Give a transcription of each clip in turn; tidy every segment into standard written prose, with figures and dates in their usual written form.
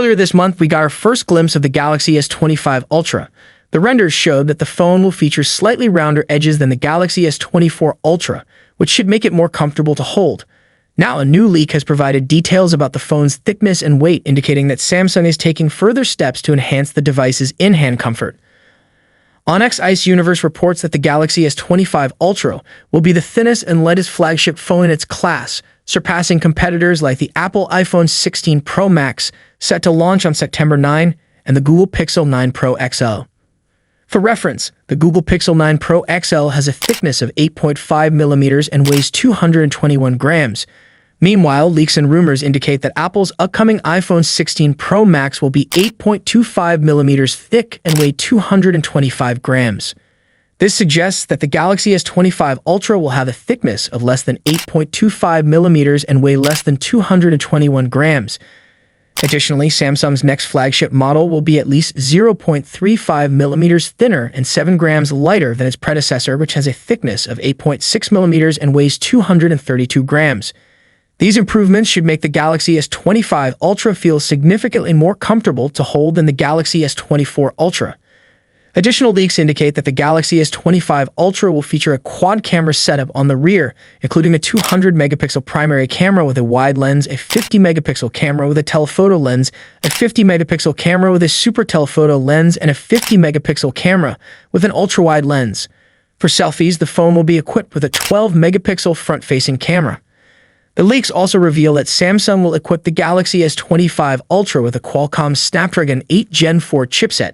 Earlier this month, we got our first glimpse of the Galaxy S25 Ultra. The renders showed that the phone will feature slightly rounder edges than the Galaxy S24 Ultra, which should make it more comfortable to hold. Now, a new leak has provided details about the phone's thickness and weight, indicating that Samsung is taking further steps to enhance the device's in-hand comfort. Onyx Ice Universe reports that the Galaxy S25 Ultra will be the thinnest and lightest flagship phone in its class, surpassing competitors like the Apple iPhone 16 Pro Max, set to launch on September 9, and the Google Pixel 9 Pro XL. For reference, the Google Pixel 9 Pro XL has a thickness of 8.5 millimeters and weighs 221 grams. Meanwhile, leaks and rumors indicate that Apple's upcoming iPhone 16 Pro Max will be 8.25 millimeters thick and weigh 225 grams. This suggests that the Galaxy S25 Ultra will have a thickness of less than 8.25 millimeters and weigh less than 221 grams. Additionally, Samsung's next flagship model will be at least 0.35 millimeters thinner and 7 grams lighter than its predecessor, which has a thickness of 8.6 millimeters and weighs 232 grams. These improvements should make the Galaxy S25 Ultra feel significantly more comfortable to hold than the Galaxy S24 Ultra. Additional leaks indicate that the Galaxy S25 Ultra will feature a quad-camera setup on the rear, including a 200-megapixel primary camera with a wide lens, a 50-megapixel camera with a telephoto lens, a 50-megapixel camera with a super telephoto lens, and a 50-megapixel camera with an ultra-wide lens. For selfies, the phone will be equipped with a 12-megapixel front-facing camera. The leaks also reveal that Samsung will equip the Galaxy S25 Ultra with a Qualcomm Snapdragon 8 Gen 4 chipset.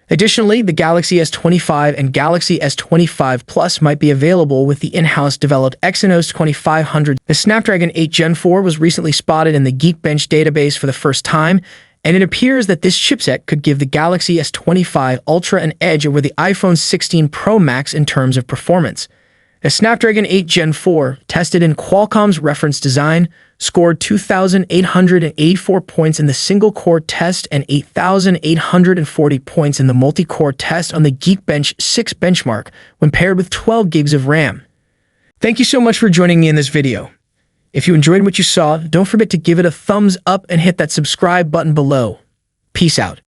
Additionally, the Galaxy S25 and Galaxy S25 Plus might be available with the in-house developed Exynos 2500. The Snapdragon 8 Gen 4 was recently spotted in the Geekbench database for the first time, and it appears that this chipset could give the Galaxy S25 Ultra an edge over the iPhone 16 Pro Max in terms of performance. The Snapdragon 8 Gen 4, tested in Qualcomm's reference design, scored 2,884 points in the single-core test and 8,840 points in the multi-core test on the Geekbench 6 benchmark when paired with 12 gigs of RAM. Thank you so much for joining me in this video. If you enjoyed what you saw, don't forget to give it a thumbs up and hit that subscribe button below. Peace out.